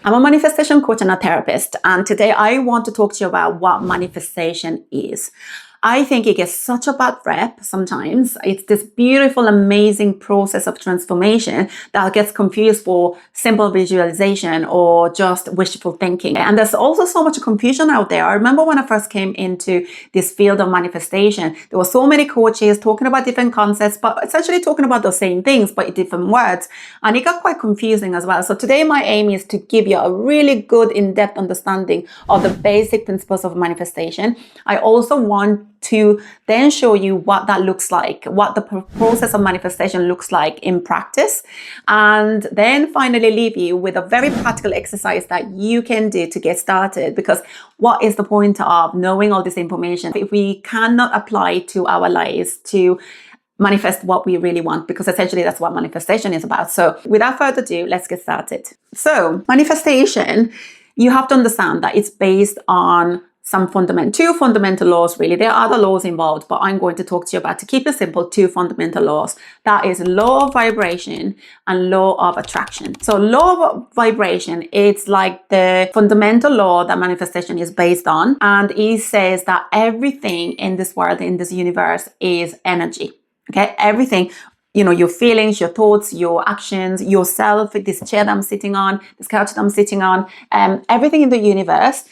I'm a manifestation coach and a therapist, and today I want to talk to you about what manifestation is. I think it gets such a bad rep sometimes. It's this beautiful, amazing process of transformation that gets confused for simple visualization or just wishful thinking. And there's also so much confusion out there. I remember when I first came into this field of manifestation, there were so many coaches talking about different concepts, but essentially talking about the same things, but in different words. And it got quite confusing as well. So today my aim is to give you a really good in-depth understanding of the basic principles of manifestation. I also want to then show you what that looks like, what the process of manifestation looks like in practice, and then finally leave you with a very practical exercise that you can do to get started. Because what is the point of knowing all this information if we cannot apply to our lives to manifest what we really want? Because essentially that's what manifestation is about. So without further ado, let's get started. So manifestation, you have to understand that it's based on two fundamental laws, really. There are other laws involved, but I'm going to talk to you about, to keep it simple, two fundamental laws. That is law of vibration and law of attraction. So law of vibration, it's like the fundamental law that manifestation is based on. And it says that everything in this world, in this universe, is energy. Okay, everything. Your feelings, your thoughts, your actions, yourself, this chair that I'm sitting on, this couch that I'm sitting on, everything in the universe,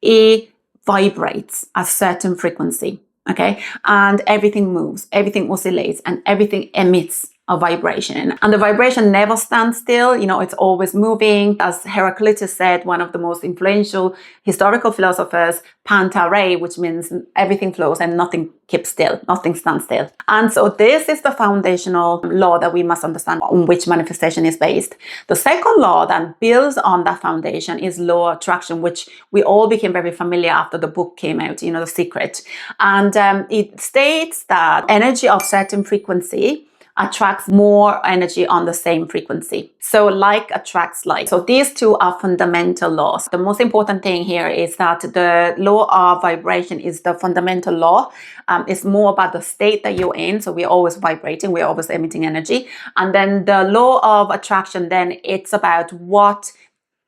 it vibrates at a certain frequency, okay? And everything moves, everything oscillates, and everything emits a vibration. And the vibration never stands still, it's always moving. As Heraclitus said, one of the most influential historical philosophers, Panta-rhei, which means everything flows and nothing keeps still, nothing stands still. And so this is the foundational law that we must understand, on which manifestation is based. The second law that builds on that foundation is law of attraction, which we all became very familiar after the book came out, The Secret. And it states that energy of certain frequency attracts more energy on the same frequency. So like attracts like. So these two are fundamental laws. The most important thing here is that the law of vibration is the fundamental law. It's more about the state that you're in. So we're always vibrating, we're always emitting energy. And then the law of attraction, then it's about what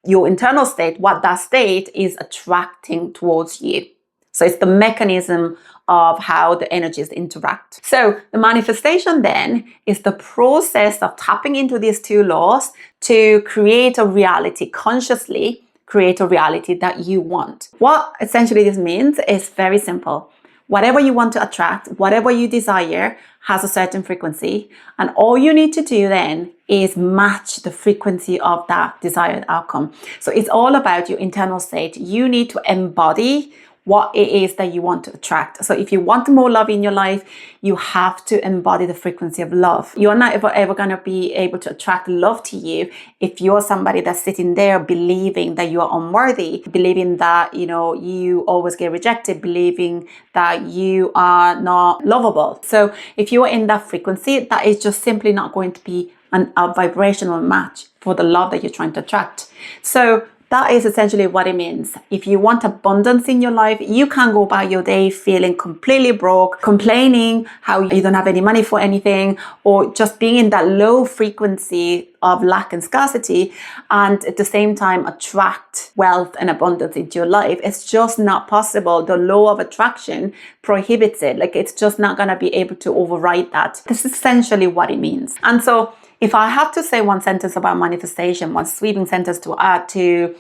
your internal state, what that state is attracting towards you. So it's the mechanism of how the energies interact. So the manifestation then is the process of tapping into these two laws to create a reality, consciously create a reality that you want. What essentially this means is very simple. Whatever you want to attract, whatever you desire, has a certain frequency. And all you need to do then is match the frequency of that desired outcome. So it's all about your internal state. You need to embody what it is that you want to attract. So if you want more love in your life, you have to embody the frequency of love. You're not ever going to be able to attract love to you if you're somebody that's sitting there believing that you are unworthy, believing that, you always get rejected, believing that you are not lovable. So if you are in that frequency, that is just simply not going to be a vibrational match for the love that you're trying to attract. So that is essentially what it means. If you want abundance in your life, you can't go by your day feeling completely broke, complaining how you don't have any money for anything, or just being in that low frequency of lack and scarcity, and at the same time attract wealth and abundance into your life. It's just not possible. The law of attraction prohibits it. It's just not going to be able to override that. This is essentially what it means. And so if I have to say one sentence about manifestation, one sweeping sentence to add to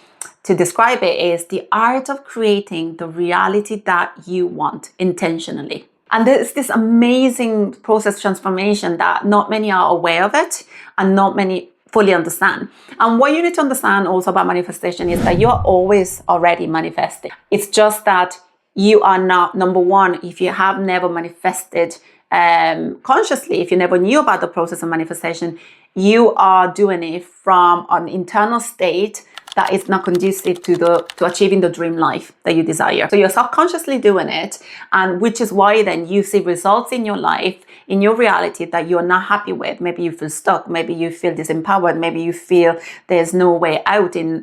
describe it, is the art of creating the reality that you want intentionally. And there's this amazing process transformation that not many are aware of it and not many fully understand. And what you need to understand also about manifestation is that you're always already manifesting. It's just that you are not, number one, if you have never manifested consciously, if you never knew about the process of manifestation, you are doing it from an internal state that is not conducive to achieving the dream life that you desire. So you're subconsciously doing it, and which is why then you see results in your life, in your reality, that you're not happy with. Maybe you feel stuck, maybe you feel disempowered, maybe you feel there's no way out in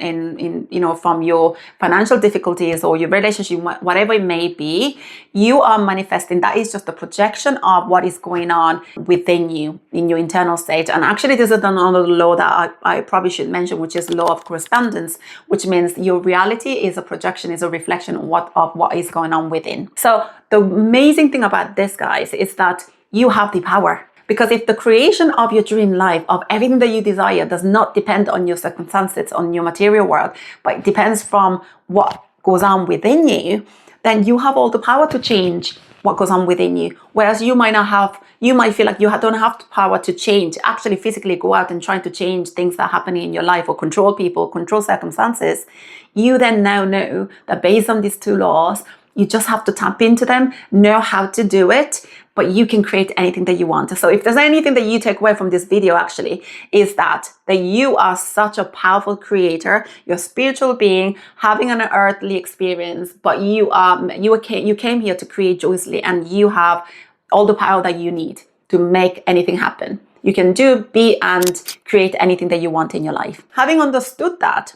from your financial difficulties or your relationship, whatever it may be. You are manifesting. That is just a projection of what is going on within you, in your internal state. And actually, this is another law that I probably should mention, which is law of correspondence. abundance, which means your reality is a projection, is a reflection of what is going on within. So the amazing thing about this, guys, is that you have the power. Because if the creation of your dream life, of everything that you desire, does not depend on your circumstances, on your material world, but it depends from what goes on within you, then you have all the power to change what goes on within you. Whereas you might feel like you don't have the power to change, actually physically go out and try to change things that are happening in your life, or control people, control circumstances. You then now know that based on these two laws, you just have to tap into them, know how to do it, but you can create anything that you want. So if there's anything that you take away from this video, actually, is that you are such a powerful creator. You're a spiritual being having an earthly experience, but you came here to create joyously, and you have all the power that you need to make anything happen. You can do, be, and create anything that you want in your life. Having understood that,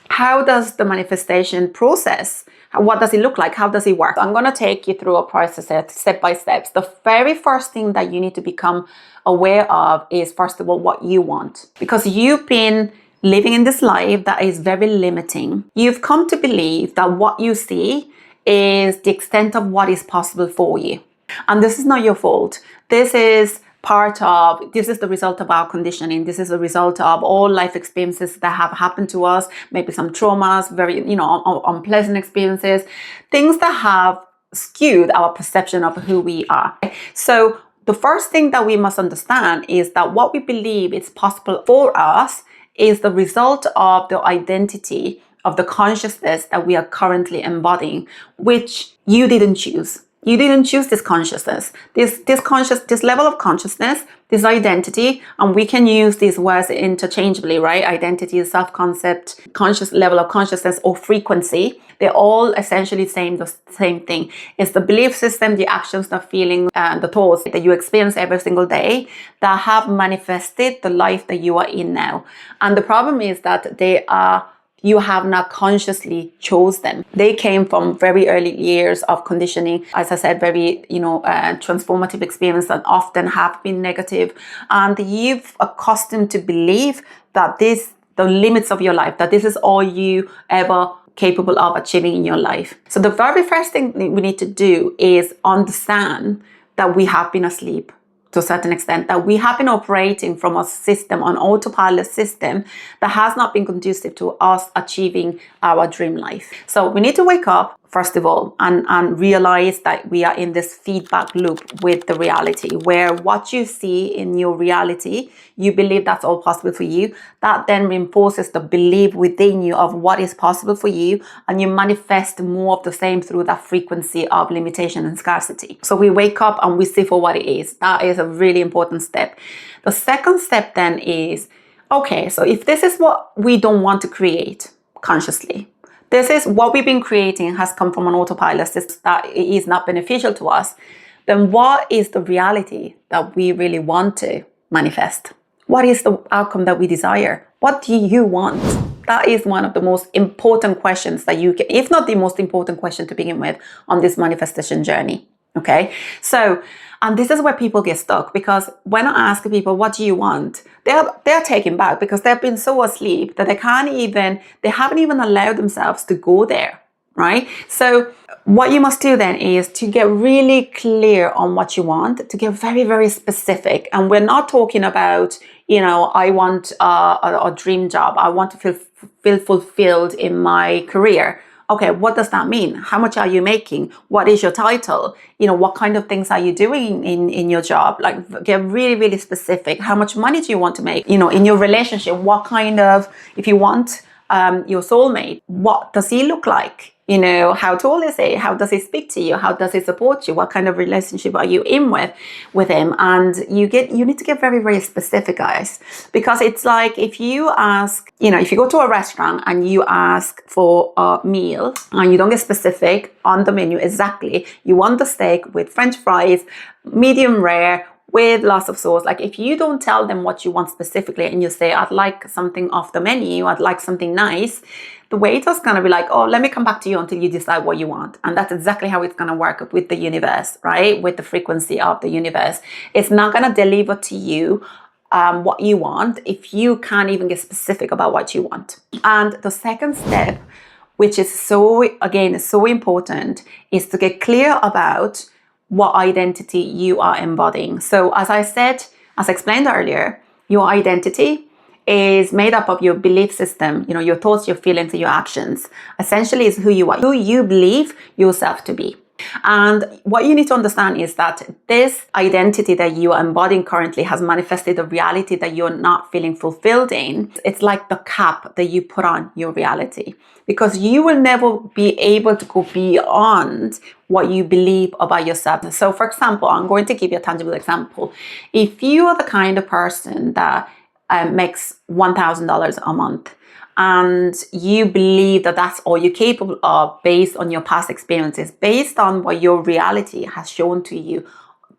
how does the manifestation process, what does it look like? How does it work? I'm going to take you through a process step by step. The very first thing that you need to become aware of is, first of all, what you want. Because you've been living in this life that is very limiting. You've come to believe that what you see is the extent of what is possible for you. And this is not your fault. This is the result of our conditioning. This is a result of all life experiences that have happened to us, maybe some traumas, very, unpleasant experiences, things that have skewed our perception of who we are. So the first thing that we must understand is that what we believe is possible for us is the result of the identity of the consciousness that we are currently embodying, which you didn't choose. You didn't choose this consciousness, this level of consciousness, this identity, and we can use these words interchangeably, right? Identity, self-concept, conscious level of consciousness, or frequency. They're all essentially the same thing. It's the belief system, the actions, the feeling, and the thoughts that you experience every single day that have manifested the life that you are in now. And the problem is that you have not consciously chose them. They came from very early years of conditioning. As I said, very, transformative experience that often have been negative. And you've accustomed to believe that the limits of your life, that this is all you ever capable of achieving in your life. So the very first thing we need to do is understand that we have been asleep to a certain extent, that we have been operating from a system, an autopilot system that has not been conducive to us achieving our dream life. So we need to wake up, first of all, and realize that we are in this feedback loop with the reality, where what you see in your reality, you believe that's all possible for you. That then reinforces the belief within you of what is possible for you, and you manifest more of the same through that frequency of limitation and scarcity. So we wake up and we see for what it is. That is a really important step. The second step then is, okay, so if this is what we don't want to create consciously, this is what we've been creating has come from an autopilot system that is not beneficial to us, then what is the reality that we really want to manifest? What is the outcome that we desire? What do you want? That is one of the most important questions that you can, if not the most important question to begin with on this manifestation journey. Okay, so, and this is where people get stuck, because when I ask people, what do you want? They're taken back because they've been so asleep that they haven't even allowed themselves to go there, right? So what you must do then is to get really clear on what you want, to get very, very specific. And we're not talking about, I want a dream job. I want to feel fulfilled in my career. Okay, what does that mean? How much are you making? What is your title? What kind of things are you doing in your job? Like, get really, really specific. How much money do you want to make? In your relationship, what kind of, if you want your soulmate, what does he look like? How tall is he? How does he speak to you? How does he support you? What kind of relationship are you in with him? And you need to get very, very specific, guys, because it's like if you ask, if you go to a restaurant and you ask for a meal and you don't get specific on the menu exactly, you want the steak with French fries, medium rare, with lots of sauce. Like, if you don't tell them what you want specifically and you say, I'd like something off the menu, I'd like something nice, the waiter's gonna be like, oh, let me come back to you until you decide what you want. And that's exactly how it's gonna work with the universe, right? With the frequency of the universe. It's not gonna deliver to you what you want if you can't even get specific about what you want. And the second step, which is so important, is to get clear about what identity you are embodying. So as I explained earlier, your identity is made up of your belief system, your thoughts, your feelings, and your actions. Essentially, is who you are, who you believe yourself to be. And what you need to understand is that this identity that you are embodying currently has manifested a reality that you're not feeling fulfilled in. It's like the cap that you put on your reality, because you will never be able to go beyond what you believe about yourself. So for example, I'm going to give you a tangible example. If you are the kind of person that makes $1,000 a month, and you believe that that's all you're capable of based on your past experiences, based on what your reality has shown to you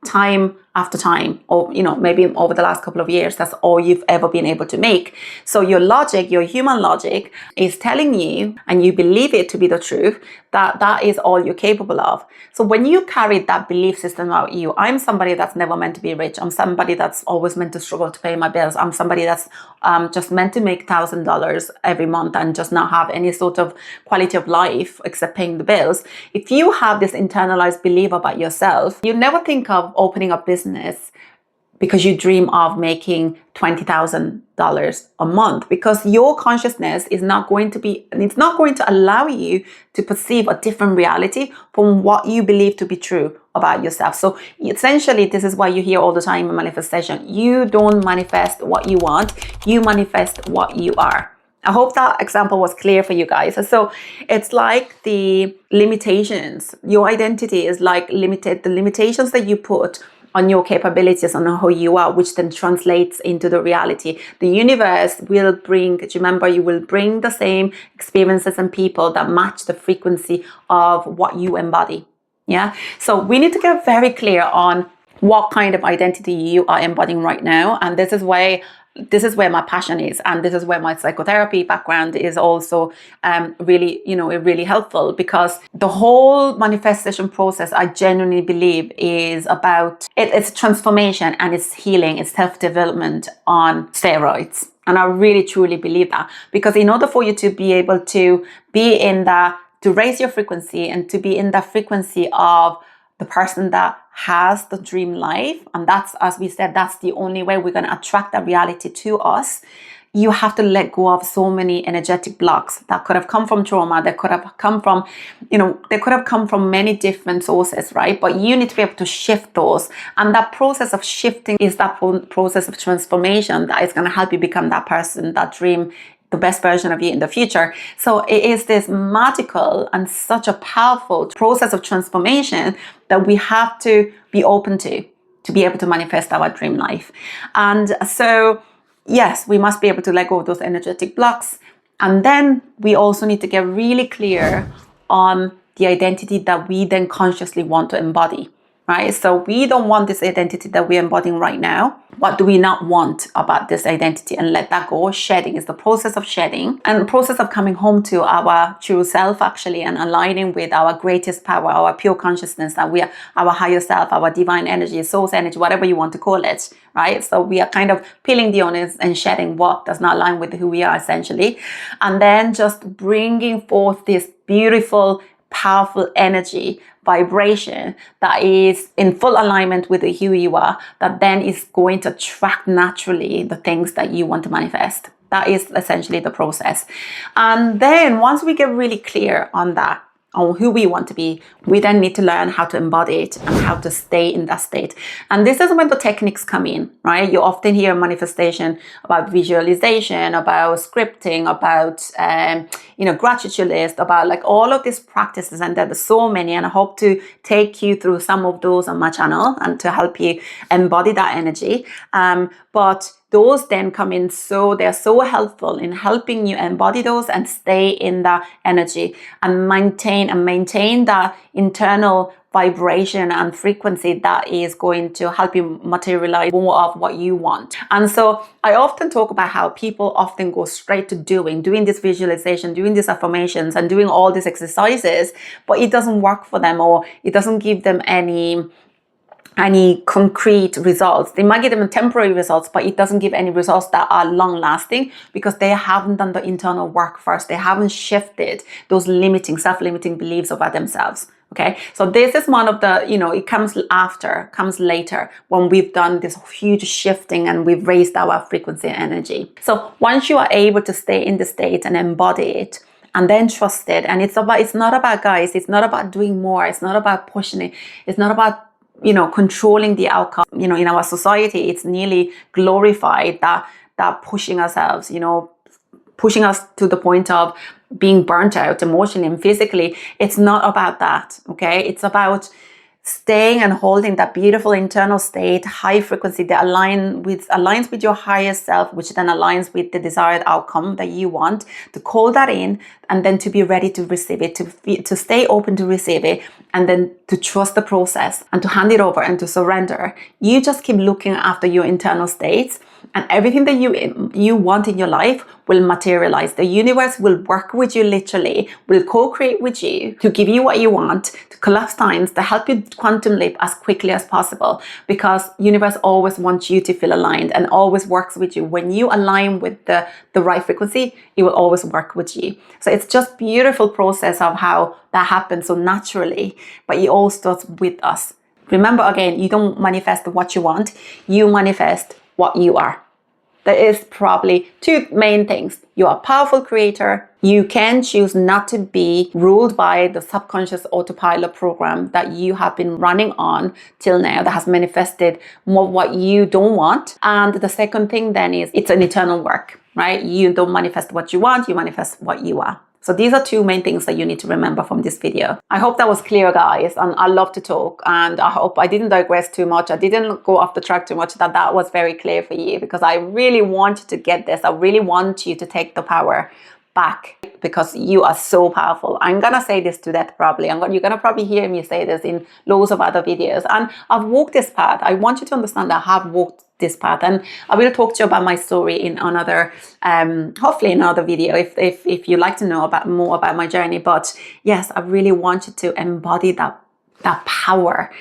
time after time, or maybe over the last couple of years, that's all you've ever been able to make. So your logic, your human logic, is telling you, and you believe it to be the truth, that that is all you're capable of. So when you carry that belief system about you, I'm somebody that's never meant to be rich, I'm somebody that's always meant to struggle to pay my bills, I'm somebody that's just meant to make $1,000 every month and just not have any sort of quality of life except paying the bills. If you have this internalized belief about yourself, you never think of opening a business because you dream of making $20,000 a month, because your consciousness is not going to allow you to perceive a different reality from what you believe to be true about yourself. So essentially, this is why you hear all the time in manifestation, you don't manifest what you want, you manifest what you are. I hope that example was clear for you guys. So it's like the limitations. Your identity is like limited. The limitations that you put on your capabilities, on who you are, which then translates into the reality. The universe will bring, you will bring the same experiences and people that match the frequency of what you embody. Yeah. So we need to get very clear on what kind of identity you are embodying right now. And this is where my passion is, and this is where my psychotherapy background is also really helpful, because the whole manifestation process, I genuinely believe, is about it's transformation and it's healing, it's self-development on steroids. And I really truly believe that, because in order for you to be able to to raise your frequency and to be in the frequency of the person that has the dream life, and that's, as we said, that's the only way we're going to attract that reality to us, you have to let go of so many energetic blocks that could have come from trauma, that could have come from, they could have come from many different sources, right? But you need to be able to shift those. And that process of shifting is that process of transformation that is going to help you become that person, that dream, the best version of you in the future. So it is this magical and such a powerful process of transformation that we have to be open to be able to manifest our dream life. And so, yes, we must be able to let go of those energetic blocks. And then we also need to get really clear on the identity that we then consciously want to embody. Right? So we don't want this identity that we're embodying right now. What do we not want about this identity? And let that go. Shedding is the process of shedding, and the process of coming home to our true self, actually, and aligning with our greatest power, our pure consciousness, that we are our higher self, our divine energy, source energy, whatever you want to call it. Right? So we are kind of peeling the onions and shedding what does not align with who we are, essentially. And then just bringing forth this beautiful, powerful energy, vibration that is in full alignment with who you are, that then is going to attract naturally the things that you want to manifest. That is essentially the process. And then once we get really clear on that, on who we want to be, we then need to learn how to embody it and how to stay in that state. And this is when the techniques come in, right? You often hear manifestation about visualization, about scripting, about gratitude list, about like all of these practices, and there's so many. And I hope to take you through some of those on my channel and to help you embody that energy. But those then come in, so they're so helpful in helping you embody those and stay in that energy and maintain that internal vibration and frequency that is going to help you materialize more of what you want. And so I often talk about how people often go straight to doing this visualization, doing these affirmations and doing all these exercises, but it doesn't work for them, or it doesn't give them any any concrete results. They might give them temporary results, but it doesn't give any results that are long lasting because they haven't done the internal work first. They haven't shifted those limiting, self-limiting beliefs about themselves. Okay, so this is one of the, it comes later when we've done this huge shifting and we've raised our frequency and energy. So once you are able to stay in the state and embody it, and then trust it, and it's not about, guys, it's not about doing more, it's not about pushing it, it's not about controlling the outcome. In our society, it's nearly glorified that pushing ourselves, pushing us to the point of being burnt out emotionally and physically. It's not about that, okay? It's about staying and holding that beautiful internal state, high frequency that aligns with your highest self, which then aligns with the desired outcome that you want, to call that in, and then to be ready to receive it, to stay open to receive it, and then to trust the process and to hand it over and to surrender. You just keep looking after your internal states, and everything that you want in your life will materialize. The universe will work with you, literally, will co-create with you to give you what you want, to collapse times, to help you quantum leap as quickly as possible, because universe always wants you to feel aligned and always works with you. When you align with the right frequency, it will always work with you. So it's just beautiful process of how that happens so naturally, but it all starts with us. Remember, again, you don't manifest what you want, you manifest what you are. There is probably two main things. You are a powerful creator. You can choose not to be ruled by the subconscious autopilot program that you have been running on till now, that has manifested more of what you don't want. And the second thing then is it's an eternal work, right? You don't manifest what you want, you manifest what you are. So these are two main things that you need to remember from this video. I hope that was clear, guys, and I love to talk, and I hope I didn't digress too much. I didn't go off the track too much, that was very clear for you, because I really want you to get this. I really want you to take the power back, because you are so powerful. I'm gonna say this to death probably. You're gonna probably hear me say this in loads of other videos, and I've walked this path. I want you to understand that I have walked this path, and I will talk to you about my story in another, hopefully another video, if you'd like to know more about my journey. But yes, I really want you to embody that power.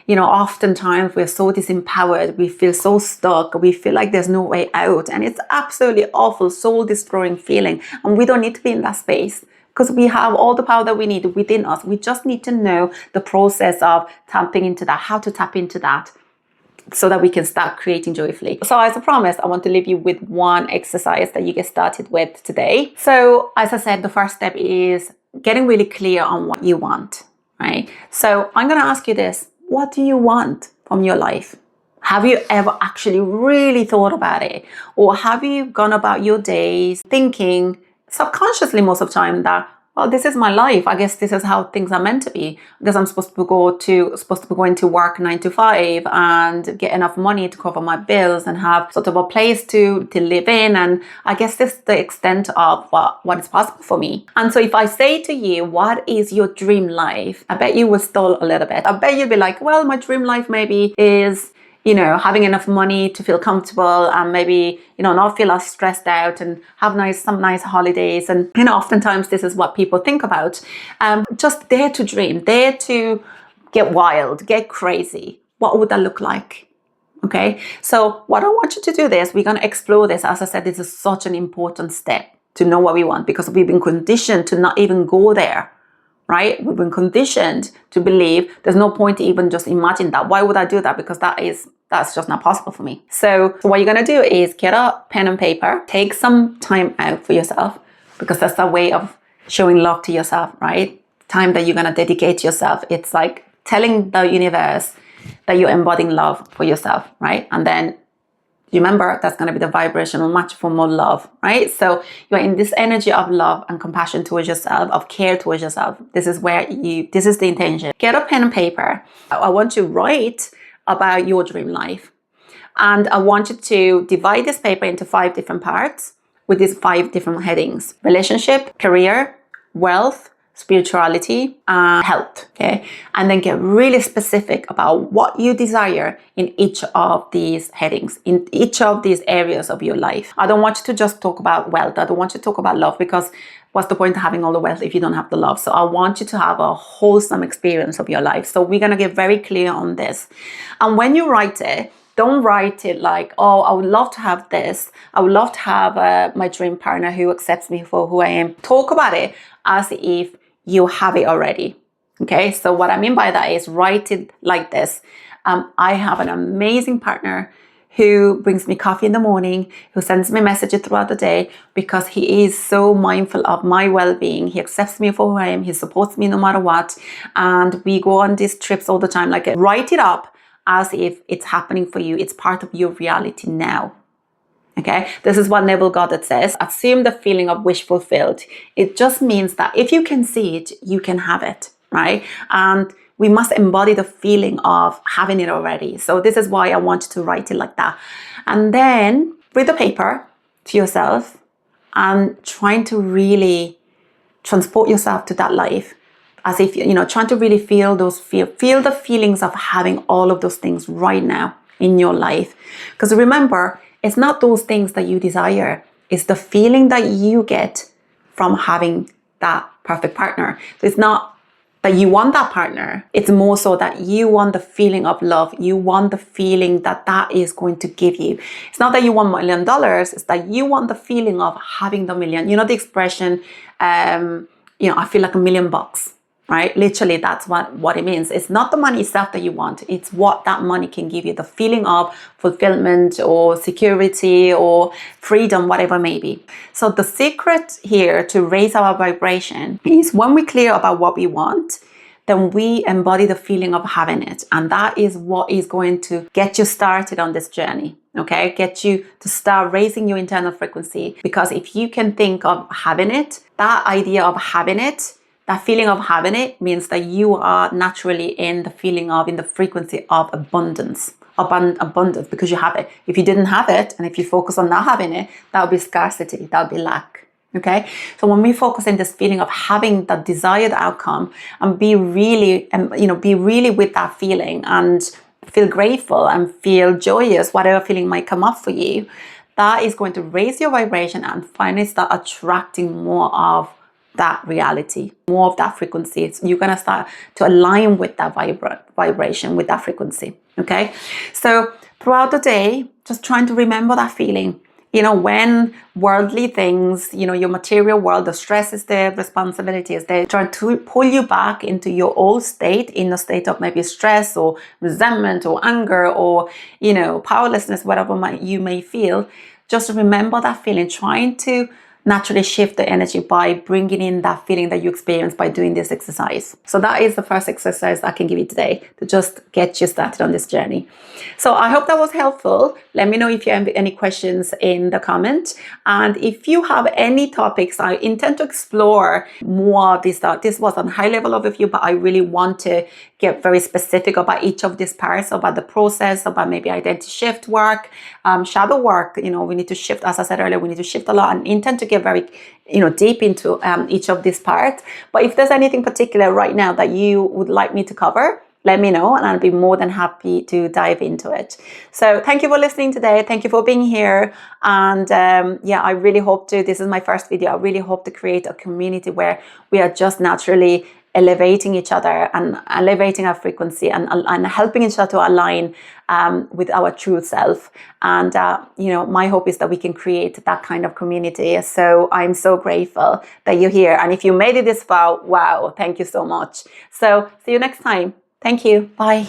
Oftentimes we're so disempowered, we feel so stuck, we feel like there's no way out, and it's absolutely awful, soul destroying feeling, and we don't need to be in that space, because we have all the power that we need within us. We just need to know the process of tapping into that, how to tap into that, so that we can start creating joyfully. So as I promised, I want to leave you with one exercise that you get started with today. So as I said, the first step is getting really clear on what you want, right? So I'm going to ask you this: what do you want from your life? Have you ever actually really thought about it? Or have you gone about your days thinking subconsciously most of the time that, well, this is my life. I guess this is how things are meant to be. Because I'm supposed to be going to work 9 to 5 and get enough money to cover my bills and have sort of a place to live in. And I guess this is the extent of what is possible for me. And so if I say to you, what is your dream life? I bet you will stall a little bit. I bet you'll be like, well, my dream life maybe is, having enough money to feel comfortable, and maybe, not feel as stressed out, and have some nice holidays. And, oftentimes this is what people think about. Just dare to dream, dare to get wild, get crazy. What would that look like? Okay. So what I want you to do we're going to explore this. As I said, this is such an important step to know what we want, because we've been conditioned to not even go there. Right? We've been conditioned to believe there's no point to even just imagine that. Why would I do that? Because that's just not possible for me. So what you're going to do is get a pen and paper, take some time out for yourself, because that's a way of showing love to yourself, right? Time that you're going to dedicate to yourself. It's like telling the universe that you're embodying love for yourself, right? And then remember, that's going to be the vibrational match for more love, right? So you're in this energy of love and compassion towards yourself, of care towards yourself. This is the intention. Get a pen and paper. I want you to write about your dream life. And I want you to divide this paper into 5 different parts with these 5 different headings: relationship, career, wealth, spirituality, and health. Okay. And then get really specific about what you desire in each of these headings, in each of these areas of your life. I don't want you to just talk about wealth. I don't want you to talk about love, because what's the point of having all the wealth if you don't have the love? So I want you to have a wholesome experience of your life. So we're going to get very clear on this. And when you write it, don't write it like, oh, I would love to have this. I would love to have my dream partner who accepts me for who I am. Talk about it as if you have it already. Okay, so what I mean by that is write it like this. I have an amazing partner who brings me coffee in the morning, who sends me messages throughout the day because he is so mindful of my well-being. He accepts me for who I am. He supports me no matter what. And we go on these trips all the time. Like, write it up as if it's happening for you. It's part of your reality now. Okay, this is what Neville Goddard says. Assume the feeling of wish fulfilled. It just means that if you can see it, you can have it, right? And we must embody the feeling of having it already. So this is why I want you to write it like that. And then read the paper to yourself and trying to really transport yourself to that life. As if, trying to really feel the feelings of having all of those things right now in your life. Because remember, it's not those things that you desire. It's the feeling that you get from having that perfect partner. So it's not that you want that partner. It's more so that you want the feeling of love. You want the feeling that is going to give you. It's not that you want $1 million. It's that you want the feeling of having the million. You know the expression, I feel like $1 million. Right? Literally, that's what it means. It's not the money itself that you want. It's what that money can give you. The feeling of fulfillment or security or freedom, whatever it may be. So the secret here to raise our vibration is when we're clear about what we want, then we embody the feeling of having it. And that is what is going to get you started on this journey. Okay? Get you to start raising your internal frequency. Because if you can think of having it, that idea of having it, that feeling of having it means that you are naturally in the frequency of abundance, because you have it. If you didn't have it, and if you focus on not having it, that would be scarcity, that would be lack. Okay. So when we focus on this feeling of having that desired outcome and be really with that feeling and feel grateful and feel joyous, whatever feeling might come up for you, that is going to raise your vibration and finally start attracting more of that reality, more of that frequency. So you're going to start to align with that vibration, with that frequency. Okay. So throughout the day, just trying to remember that feeling, when worldly things, your material world, the stress is there, responsibility is there, trying to pull you back into your old state, in a state of maybe stress or resentment or anger or, powerlessness, whatever you may feel. Just remember that feeling, trying to naturally shift the energy by bringing in that feeling that you experience by doing this exercise. So that is the first exercise I can give you today to just get you started on this journey. So I hope that was helpful. Let me know if you have any questions in the comment. And if you have any topics, I intend to explore more of this stuff. This was a high level overview, but I really want to get very specific about each of these parts, about the process, about maybe identity shift work, shadow work. We need to shift, as I said earlier, we need to shift a lot and intend to get very, deep into each of these parts. But if there's anything particular right now that you would like me to cover, let me know and I'll be more than happy to dive into it. So thank you for listening today. Thank you for being here. And I really hope this is my first video. I really hope to create a community where we are just naturally elevating each other and elevating our frequency and helping each other to align with our true self. And, my hope is that we can create that kind of community. So I'm so grateful that you're here. And if you made it this far, wow, thank you so much. So see you next time. Thank you. Bye.